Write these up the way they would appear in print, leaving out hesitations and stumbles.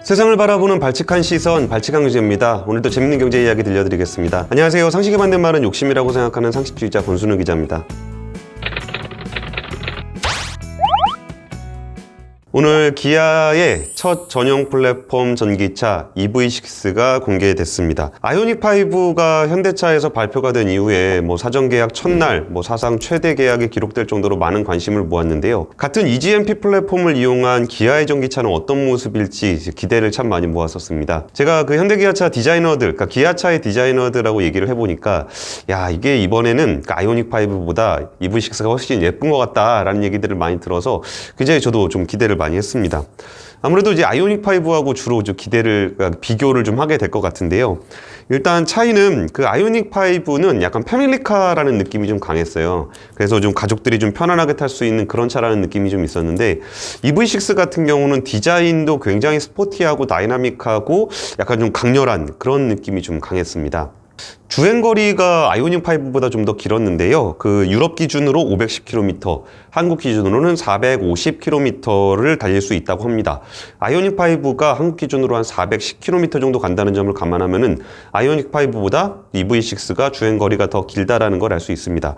세상을 바라보는 발칙한 시선, 발칙한 경제입니다. 오늘도 재밌는 경제 이야기 들려드리겠습니다. 안녕하세요. 상식에 맞는 말은 욕심이라고 생각하는 상식주의자 권순우 기자입니다. 오늘 기아의 첫 전용 플랫폼 전기차 EV6가 공개됐습니다. 아이오닉5가 현대차에서 발표가 된 이후에 사전 계약 첫날 사상 최대 계약이 기록될 정도로 많은 관심을 모았는데요. 같은 EGMP 플랫폼을 이용한 기아의 전기차는 어떤 모습일지 기대를 참 많이 모았었습니다. 제가 그 현대기아차 디자이너들, 그러니까 기아차의 디자이너들하고 얘기를 해보니까 이게 이번에는 아이오닉5보다 EV6가 훨씬 예쁜 것 같다라는 얘기들을 많이 들어서 굉장히 저도 좀 기대를 많이 했습니다. 아무래도 이제 아이오닉5하고 주로 기대를, 비교를 좀 하게 될 것 같은데요. 일단 차이는 그 아이오닉5는 약간 패밀리카라는 느낌이 좀 강했어요. 그래서 좀 가족들이 좀 편안하게 탈 수 있는 그런 차라는 느낌이 좀 있었는데, EV6 같은 경우는 디자인도 굉장히 스포티하고 다이나믹하고 약간 좀 강렬한 그런 느낌이 좀 강했습니다. 주행거리가 아이오닉5보다 좀 더 길었는데요. 그 유럽 기준으로 510km, 한국 기준으로는 450km를 달릴 수 있다고 합니다. 아이오닉5가 한국 기준으로 한 410km 정도 간다는 점을 감안하면은 아이오닉5보다 EV6가 주행거리가 더 길다라는 걸 알 수 있습니다.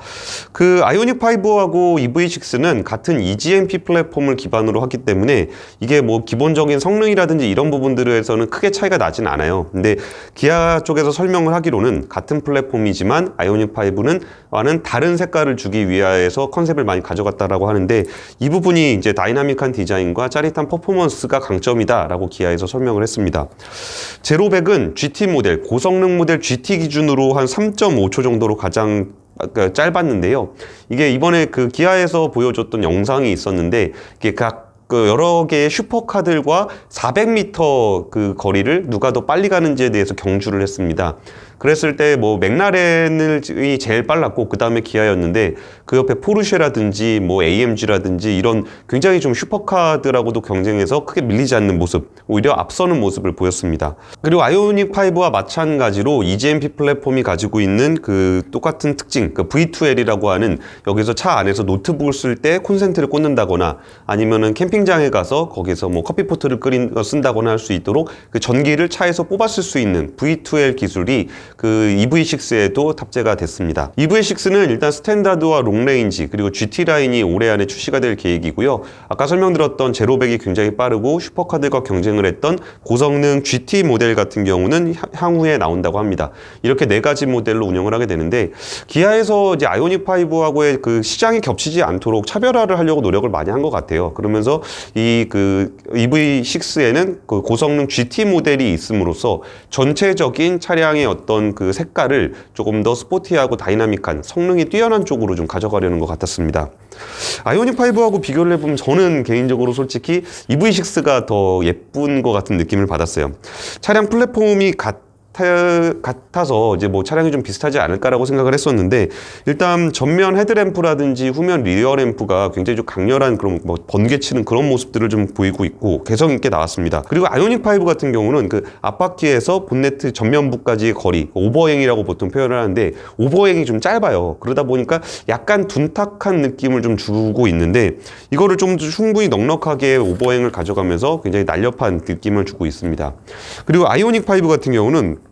그 아이오닉5하고 EV6는 같은 EGMP 플랫폼을 기반으로 하기 때문에 이게 기본적인 성능이라든지 이런 부분들에서는 크게 차이가 나진 않아요. 근데 기아 쪽에서 설명을 하기로는 같은 플랫폼이지만 아이오닉5와는 다른 색깔을 주기 위해서 컨셉을 많이 가져갔다라고 하는데, 이 부분이 이제 다이나믹한 디자인과 짜릿한 퍼포먼스가 강점이다라고 기아에서 설명을 했습니다. 제로백은 GT 모델, 고성능 모델 GT 기준으로 한 3.5초 정도로 가장 짧았는데요. 이게 이번에 그 기아에서 보여줬던 영상이 있었는데, 이게 여러 개의 슈퍼카들과 400m 그 거리를 누가 더 빨리 가는지에 대해서 경주를 했습니다. 그랬을 때 맥라렌이 제일 빨랐고 그 다음에 기아였는데, 그 옆에 포르쉐라든지 AMG라든지 이런 굉장히 좀 슈퍼카들하고도 경쟁해서 크게 밀리지 않는 모습, 오히려 앞서는 모습을 보였습니다. 그리고 아이오닉5와 마찬가지로 EGMP 플랫폼이 가지고 있는 그 똑같은 특징, 그 V2L이라고 하는, 여기서 차 안에서 노트북을 쓸 때 콘센트를 꽂는다거나 아니면은 캠핑장에 가서 거기서 커피포트를 쓴다거나 할 수 있도록 그 전기를 차에서 뽑아 쓸 수 있는 V2L 기술이 그 EV6에도 탑재가 됐습니다. EV6는 일단 스탠다드와 롱레인지 그리고 GT 라인이 올해 안에 출시가 될 계획이고요. 아까 설명드렸던 제로백이 굉장히 빠르고 슈퍼카들과 경쟁을 했던 고성능 GT 모델 같은 경우는 향후에 나온다고 합니다. 이렇게 네 가지 모델로 운영을 하게 되는데, 기아에서 이제 아이오닉5하고의 그 시장이 겹치지 않도록 차별화를 하려고 노력을 많이 한 것 같아요. 그러면서 이 그 EV6에는 그 고성능 GT 모델이 있음으로써 전체적인 차량의 어떤 그 색깔을 조금 더 스포티하고 다이나믹한, 성능이 뛰어난 쪽으로 좀 가져가려는 것 같았습니다. 아이오닉5하고 비교를 해보면 저는 개인적으로 솔직히 EV6가 더 예쁜 것 같은 느낌을 받았어요. 차량 플랫폼이 같아서 이제 차량이 좀 비슷하지 않을까라고 생각을 했었는데, 일단 전면 헤드램프라든지 후면 리어 램프가 굉장히 좀 강렬한 그런 번개치는 그런 모습들을 좀 보이고 있고 개성 있게 나왔습니다. 그리고 아이오닉5 같은 경우는 그 앞바퀴에서 본네트 전면부까지의 거리, 오버행이라고 보통 표현을 하는데, 오버행이 좀 짧아요. 그러다 보니까 약간 둔탁한 느낌을 좀 주고 있는데, 이거를 좀 충분히 넉넉하게 오버행을 가져가면서 굉장히 날렵한 느낌을 주고 있습니다. 그리고 아이오닉5 같은 경우는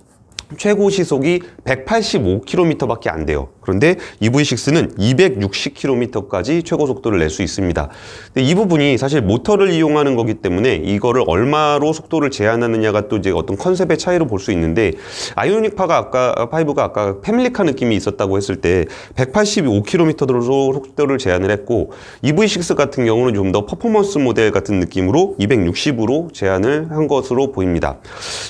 최고 시속이 185km밖에 안 돼요. 그런데 EV6는 260km까지 최고 속도를 낼 수 있습니다. 근데 이 부분이 사실 모터를 이용하는 거기 때문에 이거를 얼마로 속도를 제한하느냐가 또 이제 어떤 컨셉의 차이로 볼 수 있는데, 아이오닉5가 아까 패밀리카 느낌이 있었다고 했을 때 185km로 속도를 제한을 했고, EV6 같은 경우는 좀 더 퍼포먼스 모델 같은 느낌으로 260으로 제한을 한 것으로 보입니다.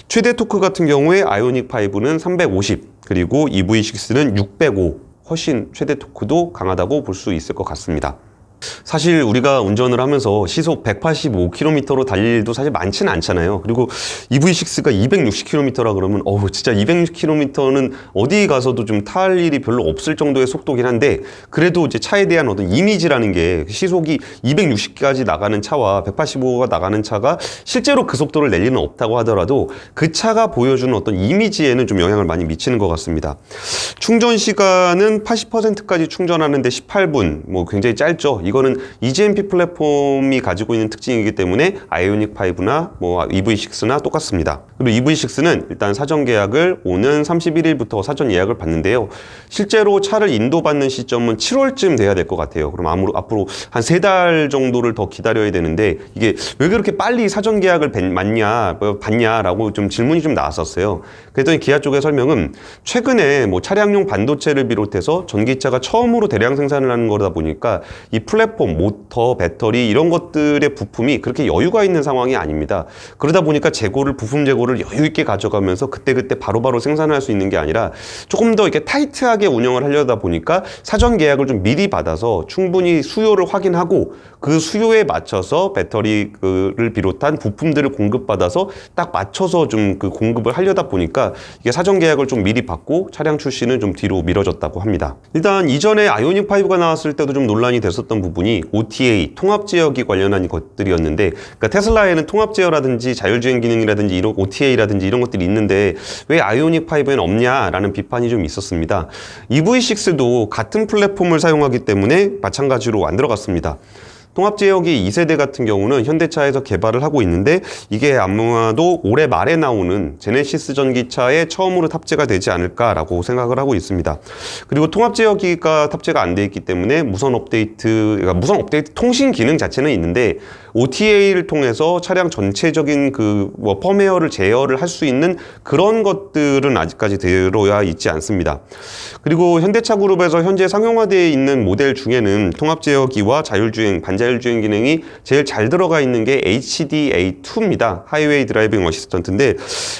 최대 토크 같은 경우에 아이오닉5는 350, 그리고 EV6는 605, 훨씬 최대 토크도 강하다고 볼 수 있을 것 같습니다. 사실 우리가 운전을 하면서 시속 185km로 달릴 일도 사실 많지는 않잖아요. 그리고 EV6가 260km라 그러면 진짜 260km는 어디 가서도 좀 탈 일이 별로 없을 정도의 속도긴 한데, 그래도 이제 차에 대한 어떤 이미지라는 게, 시속이 260까지 나가는 차와 185가 나가는 차가 실제로 그 속도를 낼 리는 없다고 하더라도 그 차가 보여주는 어떤 이미지에는 좀 영향을 많이 미치는 것 같습니다. 충전 시간은 80%까지 충전하는데 18분, 굉장히 짧죠. 이거는 eGMP 플랫폼이 가지고 있는 특징이기 때문에 아이오닉 5나 뭐 EV6나 똑같습니다. 그리고 EV6는 일단 사전 계약을 오는 31일부터 사전 예약을 받는데요. 실제로 차를 인도받는 시점은 7월쯤 돼야 될 것 같아요. 그럼 앞으로 한 3달 정도를 더 기다려야 되는데 이게 왜 그렇게 빨리 사전 계약을 받냐라고 좀 질문이 좀 나왔었어요. 그랬더니 기아 쪽의 설명은 최근에 뭐 차량용 반도체를 비롯해서 전기차가 처음으로 대량 생산을 하는 거다 보니까 이 플랫폼, 모터, 배터리 이런 것들의 부품이 그렇게 여유가 있는 상황이 아닙니다. 그러다 보니까 부품 재고를 여유 있게 가져가면서 그때그때 바로바로 생산할 수 있는 게 아니라 조금 더 이렇게 타이트하게 운영을 하려다 보니까 사전 계약을 좀 미리 받아서 충분히 수요를 확인하고 그 수요에 맞춰서 배터리를 비롯한 부품들을 공급받아서 딱 맞춰서 좀 그 공급을 하려다 보니까 이게 사전 계약을 좀 미리 받고 차량 출시는 좀 뒤로 미뤄졌다고 합니다. 일단 이전에 아이오닉 5가 나왔을 때도 좀 논란이 됐었던 부분이 OTA, 통합 제어기 관련한 것들이었는데, 그러니까 테슬라에는 통합 제어라든지 자율주행 기능이라든지 이런 OTA라든지 이런 것들이 있는데 왜 아이오닉 5에는 없냐라는 비판이 좀 있었습니다. EV6도 같은 플랫폼을 사용하기 때문에 마찬가지로 안 들어갔습니다. 통합 제어기 2세대 같은 경우는 현대차에서 개발을 하고 있는데 이게 아마도 올해 말에 나오는 제네시스 전기차에 처음으로 탑재가 되지 않을까라고 생각을 하고 있습니다. 그리고 통합 제어기가 탑재가 안 돼 있기 때문에 무선 업데이트 통신 기능 자체는 있는데 OTA를 통해서 차량 전체적인 펌웨어를 제어를 할 수 있는 그런 것들은 아직까지 들어야 있지 않습니다. 그리고 현대차 그룹에서 현재 상용화되어 있는 모델 중에는 통합 제어기와 반자율주행 기능이 제일 잘 들어가 있는 게 HDA2입니다. 하이웨이 드라이빙 어시스턴트인데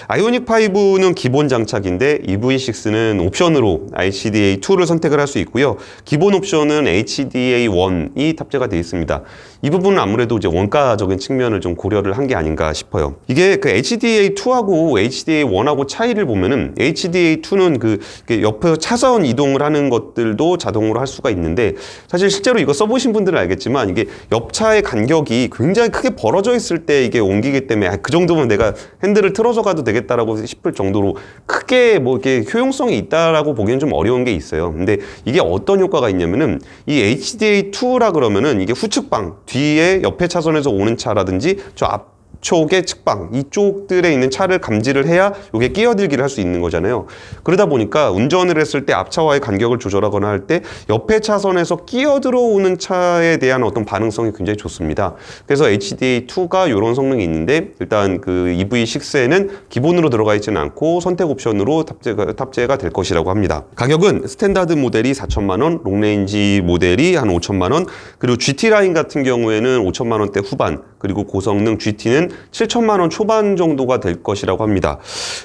아이오닉 5는 기본 장착인데 EV6는 옵션으로 HDA2를 선택을 할 수 있고요. 기본 옵션은 HDA1이 탑재가 되어 있습니다. 이 부분은 아무래도 이제 원가적인 측면을 좀 고려를 한 게 아닌가 싶어요. 이게 그 HDA2하고 HDA1하고 차이를 보면은 HDA2는 옆에서 차선 이동을 하는 것들도 자동으로 할 수가 있는데 사실 실제로 이거 써보신 분들은 알겠지만 이게 옆차의 간격이 굉장히 크게 벌어져 있을 때 이게 옮기기 때문에 그 정도면 내가 핸들을 틀어서 가도 되겠다라고 싶을 정도로 크게 뭐 이렇게 효용성이 있다라고 보기엔 좀 어려운 게 있어요. 근데 이게 어떤 효과가 있냐면은 이 HDA2라 그러면은 이게 후측방 뒤에 옆에 차선에서 오는 차라든지 저 앞쪽의 측방 이쪽들에 있는 차를 감지를 해야 이게 끼어들기를 할 수 있는 거잖아요. 그러다 보니까 운전을 했을 때 앞차와의 간격을 조절하거나 할 때 옆에 차선에서 끼어들어오는 차에 대한 어떤 반응성이 굉장히 좋습니다. 그래서 HDA2가 이런 성능이 있는데 일단 그 EV6에는 기본으로 들어가 있지는 않고 선택 옵션으로 탑재가 될 것이라고 합니다. 가격은 스탠다드 모델이 4천만 원, 롱레인지 모델이 한 5천만 원, 그리고 GT 라인 같은 경우에는 5천만 원대 후반, 그리고 고성능 GT는 7천만 원 초반 정도가 될 것이라고 합니다.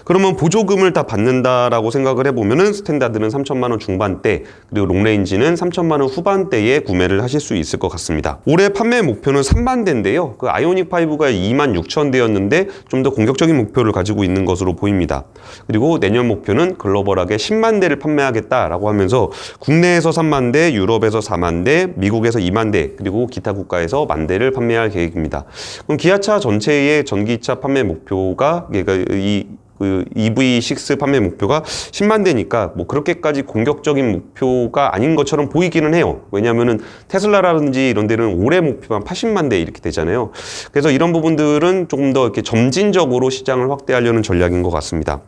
그러면 보조금을 다 받는다라고 생각을 해보면은 스탠다드는 3천만 원 중반대, 그리고 롱레인지는 3천만 원 후반대에 구매를 하실 수 있을 것 같습니다. 올해 판매 목표는 3만 대인데요. 그 아이오닉 5가 2만 6천 대였는데 좀 더 공격적인 목표를 가지고 있는 것으로 보입니다. 그리고 내년 목표는 글로벌하게 10만 대를 판매하겠다라고 하면서 국내에서 3만 대, 유럽에서 4만 대, 미국에서 2만 대, 그리고 기타 국가에서 1만 대를 판매할 계획입니다. 그럼 기아차 전체의 전기차 판매 목표가 EV6 판매 목표가 10만 대니까 뭐 그렇게까지 공격적인 목표가 아닌 것처럼 보이기는 해요. 왜냐하면은 테슬라라든지 이런 데는 올해 목표가 80만 대 이렇게 되잖아요. 그래서 이런 부분들은 조금 더 이렇게 점진적으로 시장을 확대하려는 전략인 것 같습니다.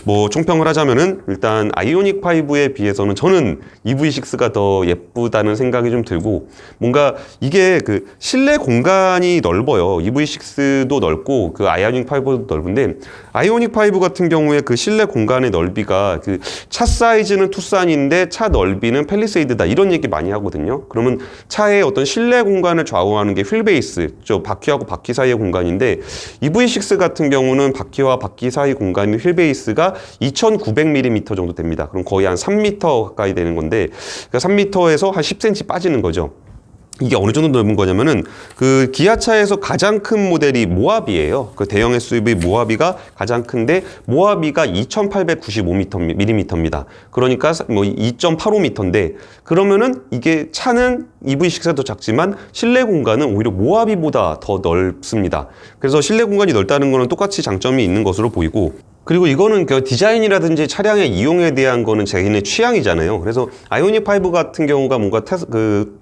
뭐 총평을 하자면은 일단 아이오닉 5에 비해서는 저는 EV6가 더 예쁘다는 생각이 좀 들고, 뭔가 이게 그 실내 공간이 넓어요. EV6도 넓고 그 아이오닉 5도 넓은데 아이오닉 5 같은 경우에 그 실내 공간의 넓이가 그 차 사이즈는 투싼인데 차 넓이는 팰리세이드다 이런 얘기 많이 하거든요. 그러면 차의 어떤 실내 공간을 좌우하는 게 휠베이스, 저 바퀴하고 바퀴 사이의 공간인데 EV6 같은 경우는 바퀴와 바퀴 사이 공간이 휠베이스가 2,900mm 정도 됩니다. 그럼 거의 한 3m 가까이 되는 건데 그러니까 3m에서 한 10cm 빠지는 거죠. 이게 어느 정도 넓은 거냐면은 그 기아차에서 가장 큰 모델이 모하비예요. 그 대형 SUV 모하비가 가장 큰데 모하비가 2,895mm입니다. 그러니까 뭐 2.85m인데 그러면은 이게 차는 EV6가 더 작지만 실내 공간은 오히려 모하비보다 더 넓습니다. 그래서 실내 공간이 넓다는 거는 똑같이 장점이 있는 것으로 보이고, 그리고 이거는 그 디자인이라든지 차량의 이용에 대한 거는 자기네 취향이잖아요. 그래서 아이오닉 5 같은 경우가 뭔가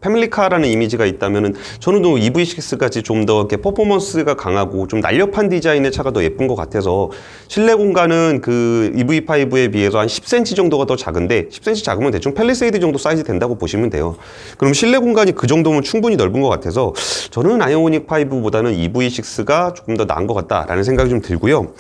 패밀리카라는 이미지가 있다면은 저는 또 EV6 같이 좀 더 이렇게 퍼포먼스가 강하고 좀 날렵한 디자인의 차가 더 예쁜 것 같아서 실내 공간은 그 EV5에 비해서 한 10cm 정도가 더 작은데 10cm 작으면 대충 팰리세이드 정도 사이즈 된다고 보시면 돼요. 그럼 실내 공간이 그 정도면 충분히 넓은 것 같아서 저는 아이오닉 5보다는 EV6가 조금 더 나은 것 같다라는 생각이 좀 들고요.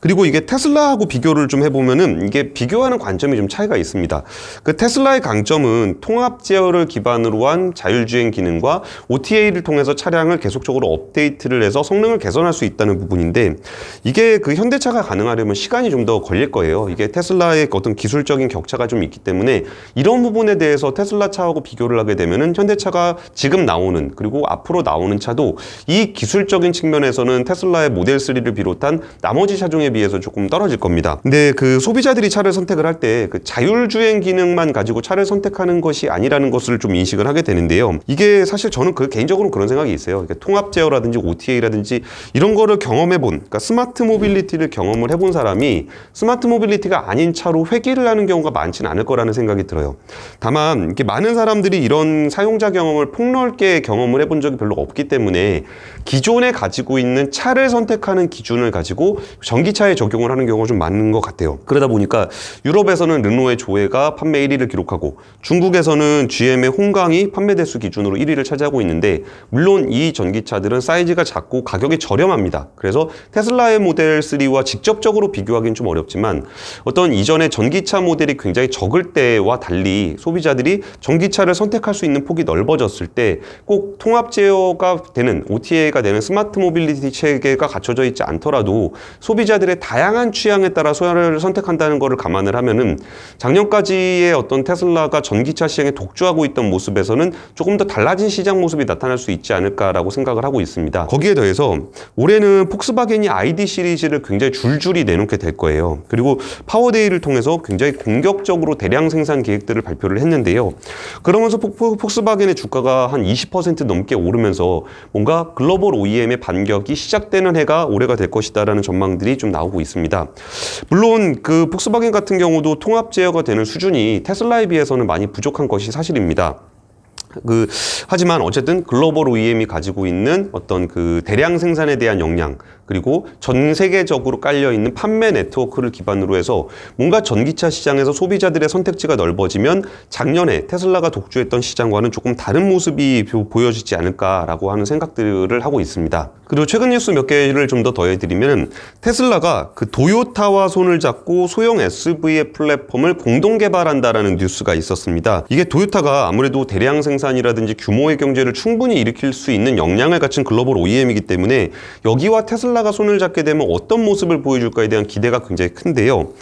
그리고 이게 테슬라하고 비교를 좀 해보면은 이게 비교하는 관점이 좀 차이가 있습니다. 그 테슬라의 강점은 통합 제어를 기반으로 한 자율주행 기능과 OTA를 통해서 차량을 계속적으로 업데이트를 해서 성능을 개선할 수 있다는 부분인데 이게 그 현대차가 가능하려면 시간이 좀 더 걸릴 거예요. 이게 테슬라의 어떤 기술적인 격차가 좀 있기 때문에 이런 부분에 대해서 테슬라 차하고 비교를 하게 되면은 현대차가 지금 나오는 그리고 앞으로 나오는 차도 이 기술적인 측면에서는 테슬라의 모델 3를 비롯한 나머지 차종에 비해서 조금 떨어질 겁니다. 근데 그 소비자들이 차를 선택을 할 때 그 자율주행 기능만 가지고 차를 선택하는 것이 아니라는 것을 좀 인식을 하게 되는데요. 이게 사실 저는 개인적으로 그런 생각이 있어요. 통합 제어라든지 OTA라든지 이런 거를 경험해본, 그러니까 스마트 모빌리티를 경험을 해본 사람이 스마트 모빌리티가 아닌 차로 회귀를 하는 경우가 많지는 않을 거라는 생각이 들어요. 다만 이렇게 많은 사람들이 이런 사용자 경험을 폭넓게 경험을 해본 적이 별로 없기 때문에 기존에 가지고 있는 차를 선택하는 기준을 가지고 전기차에 적용을 하는 경우가 좀 많은 것 같아요. 그러다 보니까 유럽에서는 르노의 조에가 판매 1위를 기록하고 중국에서는 GM의 홍강이 판매 대수 기준으로 1위를 차지하고 있는데 물론 이 전기차들은 사이즈가 작고 가격이 저렴합니다. 그래서 테슬라의 모델 3와 직접적으로 비교하기는 좀 어렵지만 어떤 이전에 전기차 모델이 굉장히 적을 때와 달리 소비자들이 전기차를 선택할 수 있는 폭이 넓어졌을 때 꼭 통합 제어가 되는 OTA가 되는 스마트 모빌리티 체계가 갖춰져 있지 않더라도 소비자들의 다양한 취향에 따라 소야를 선택한다는 것을 감안을 하면은 작년까지의 어떤 테슬라가 전기차 시장에 독주하고 있던 모습에서는 조금 더 달라진 시장 모습이 나타날 수 있지 않을까라고 생각을 하고 있습니다. 거기에 더해서 올해는 폭스바겐이 ID 시리즈를 굉장히 줄줄이 내놓게 될 거예요. 그리고 파워데이를 통해서 굉장히 공격적으로 대량 생산 계획들을 발표를 했는데요. 그러면서 폭스바겐의 주가가 한 20% 넘게 오르면서 뭔가 글로벌 OEM의 반격이 시작되는 해가 올해가 될 것이다라는 전망들이 좀 나오고 있습니다. 물론 그 폭스바겐 같은 경우도 통합 제어가 되는 수준이 테슬라에 비해서는 많이 부족한 것이 사실입니다. 하지만 어쨌든 글로벌 OEM이 가지고 있는 어떤 그 대량 생산에 대한 역량 그리고 전 세계적으로 깔려있는 판매 네트워크를 기반으로 해서 뭔가 전기차 시장에서 소비자들의 선택지가 넓어지면 작년에 테슬라가 독주했던 시장과는 조금 다른 모습이 보여지지 않을까라고 하는 생각들을 하고 있습니다. 그리고 최근 뉴스 몇 개를 좀 더 더해드리면 테슬라가 그 도요타와 손을 잡고 소형 SUV의 플랫폼을 공동 개발한다라는 뉴스가 있었습니다. 이게 도요타가 아무래도 대량 생산이라든지 규모의 경제를 충분히 일으킬 수 있는 역량을 갖춘 글로벌 OEM이기 때문에 여기와 테슬라가 손을 잡게 되면 어떤 모습을 보여줄까에 대한 기대가 굉장히 큰데요.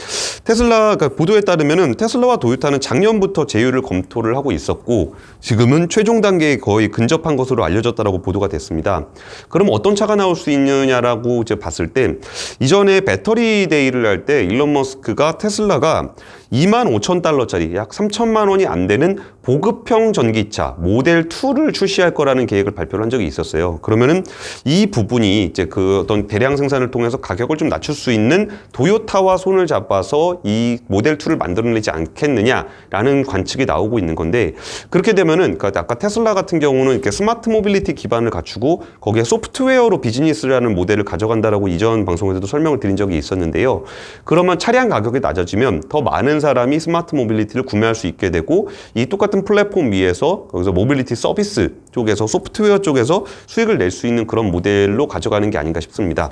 테슬라가 보도에 따르면은 테슬라와 도요타는 작년부터 제휴를 검토를 하고 있었고 지금은 최종 단계에 거의 근접한 것으로 알려졌다라고 보도가 됐습니다. 그럼 어떤 차가 나올 수 있느냐라고 이제 봤을 때 이전에 배터리 데이를 할 때 일론 머스크가 테슬라가 25,000달러짜리 약 3천만 원이 안 되는 보급형 전기차 모델 2를 출시할 거라는 계획을 발표를 한 적이 있었어요. 그러면은 이 부분이 이제 그 어떤 대량 생산을 통해서 가격을 좀 낮출 수 있는 도요타와 손을 잡아서 이 모델 2를 만들어내지 않겠느냐라는 관측이 나오고 있는 건데 그렇게 되면은 아까 테슬라 같은 경우는 이렇게 스마트 모빌리티 기반을 갖추고 거기에 소프트웨어로 비즈니스라는 모델을 가져간다라고 이전 방송에서도 설명을 드린 적이 있었는데요. 그러면 차량 가격이 낮아지면 더 많은 사람이 스마트 모빌리티를 구매할 수 있게 되고 이 똑같은 플랫폼 위에서 거기서 모빌리티 서비스 쪽에서 소프트웨어 쪽에서 수익을 낼 수 있는 그런 모델로 가져가는 게 아닌가 싶습니다.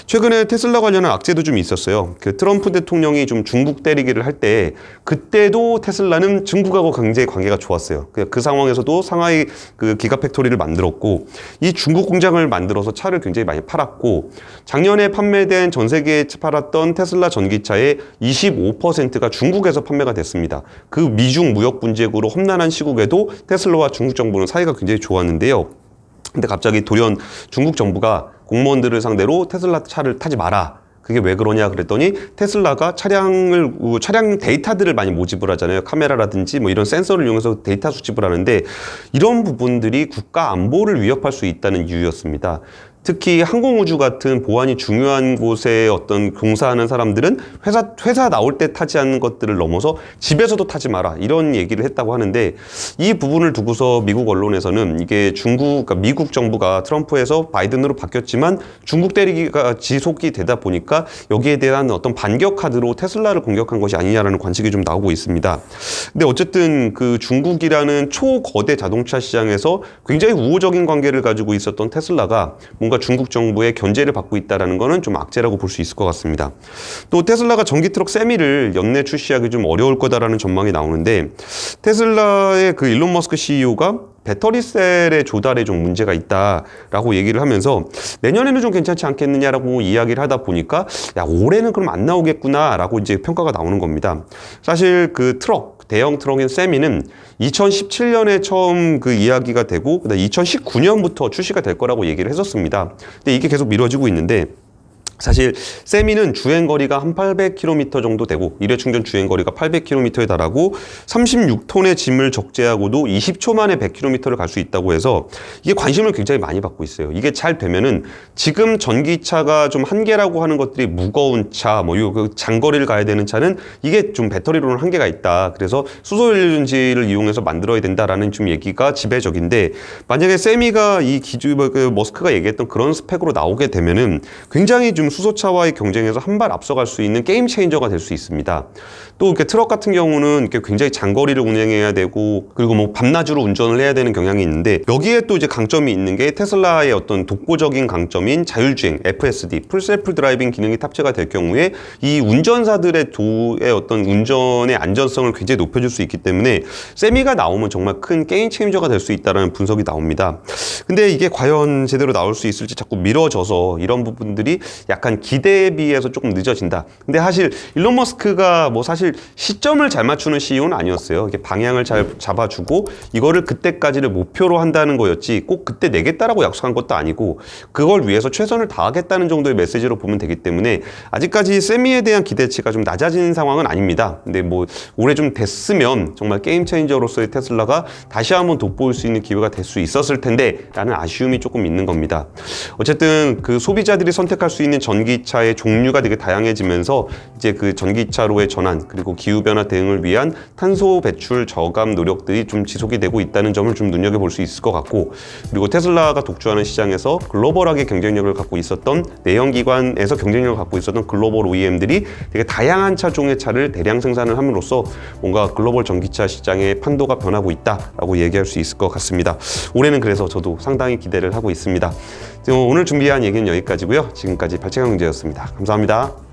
최근에 테슬라 관련한 악재도 좀 있었어요. 그 트럼프 대통령이 좀 중국 때리기를 할 때 그때도 테슬라는 중국하고 굉장히 관계가 좋았어요. 그 상황에서도 상하이 그 기가 팩토리를 만들었고 이 중국 공장을 만들어서 차를 굉장히 많이 팔았고 작년에 판매된 전 세계에 팔았던 테슬라 전기차의 25%가 중국에서 판매가 됐습니다. 그 미중 무역 분쟁으로 험난한 시국에도 테슬라와 중국 정부는 사이가 굉장히 좋았는데요. 근데 갑자기 돌연 중국 정부가 공무원들을 상대로 테슬라 차를 타지 마라. 그게 왜 그러냐 그랬더니 테슬라가 차량 데이터들을 많이 모집을 하잖아요. 카메라라든지 뭐 이런 센서를 이용해서 데이터 수집을 하는데 이런 부분들이 국가 안보를 위협할 수 있다는 이유였습니다. 특히 항공우주 같은 보안이 중요한 곳에 어떤 종사하는 사람들은 회사 나올 때 타지 않는 것들을 넘어서 집에서도 타지 마라 이런 얘기를 했다고 하는데, 이 부분을 두고서 미국 언론에서는 이게 그러니까 미국 정부가 트럼프에서 바이든으로 바뀌었지만 중국 대리기가 지속이 되다 보니까 여기에 대한 어떤 반격 카드로 테슬라를 공격한 것이 아니냐라는 관측이 좀 나오고 있습니다. 근데 어쨌든 그 중국이라는 초거대 자동차 시장에서 굉장히 우호적인 관계를 가지고 있었던 테슬라가 뭔가 중국 정부의 견제를 받고 있다는 것은 좀 악재라고 볼 수 있을 것 같습니다. 또 테슬라가 전기 트럭 세미를 연내 출시하기 좀 어려울 거다라는 전망이 나오는데, 테슬라의 그 일론 머스크 CEO가 배터리 셀의 조달에 좀 문제가 있다라고 얘기를 하면서 내년에는 좀 괜찮지 않겠느냐라고 이야기를 하다 보니까 야, 올해는 그럼 안 나오겠구나라고 이제 평가가 나오는 겁니다. 사실 그 대형 트럭인 세미는 2017년에 처음 그 이야기가 되고 2019년부터 출시가 될 거라고 얘기를 했었습니다. 근데 이게 계속 미뤄지고 있는데, 사실 세미는 주행거리가 한 800km 정도 되고 일회충전 주행거리가 800km에 달하고 36톤의 짐을 적재하고도 20초 만에 100km를 갈 수 있다고 해서 이게 관심을 굉장히 많이 받고 있어요. 이게 잘 되면은 지금 전기차가 좀 한계라고 하는 것들이 무거운 차, 그 장거리를 가야 되는 차는 이게 좀 배터리로는 한계가 있다. 그래서 수소연료전지를 이용해서 만들어야 된다라는 좀 얘기가 지배적인데, 만약에 세미가 이 머스크가 얘기했던 그런 스펙으로 나오게 되면은 굉장히 좀 수소차와의 경쟁에서 한 발 앞서갈 수 있는 게임 체인저가 될 수 있습니다. 또 이렇게 트럭 같은 경우는 이렇게 굉장히 장거리를 운행해야 되고, 그리고 뭐 밤낮으로 운전을 해야 되는 경향이 있는데, 여기에 또 이제 강점이 있는 게 테슬라의 어떤 독보적인 강점인 자율주행, FSD, 풀셀프 드라이빙 기능이 탑재가 될 경우에 이 운전사들의 어떤 운전의 안전성을 굉장히 높여줄 수 있기 때문에 세미가 나오면 정말 큰 게임 체인저가 될 수 있다는 분석이 나옵니다. 근데 이게 과연 제대로 나올 수 있을지 자꾸 미뤄져서 이런 부분들이 약간 기대에 비해서 조금 늦어진다. 근데 사실 일론 머스크가 뭐 사실 시점을 잘 맞추는 CEO는 아니었어요. 이게 방향을 잘 잡아주고 이거를 그때까지를 목표로 한다는 거였지 꼭 그때 내겠다라고 약속한 것도 아니고 그걸 위해서 최선을 다하겠다는 정도의 메시지로 보면 되기 때문에 아직까지 세미에 대한 기대치가 좀 낮아진 상황은 아닙니다. 근데 뭐 올해 좀 됐으면 정말 게임 체인저로서의 테슬라가 다시 한번 돋보일 수 있는 기회가 될 수 있었을 텐데 라는 아쉬움이 조금 있는 겁니다. 어쨌든 그 소비자들이 선택할 수 있는 전기차의 종류가 되게 다양해지면서 이제 그 전기차로의 전환 그리고 기후변화 대응을 위한 탄소 배출 저감 노력들이 좀 지속이 되고 있다는 점을 좀 눈여겨볼 수 있을 것 같고, 그리고 테슬라가 독주하는 시장에서 글로벌하게 경쟁력을 갖고 있었던 내연기관에서 경쟁력을 갖고 있었던 글로벌 OEM들이 되게 다양한 차종의 차를 대량 생산을 함으로써 뭔가 글로벌 전기차 시장의 판도가 변하고 있다라고 얘기할 수 있을 것 같습니다. 올해는 그래서 저도 상당히 기대를 하고 있습니다. 오늘 준비한 얘기는 여기까지고요. 지금까지 발칙한 경제였습니다. 감사합니다.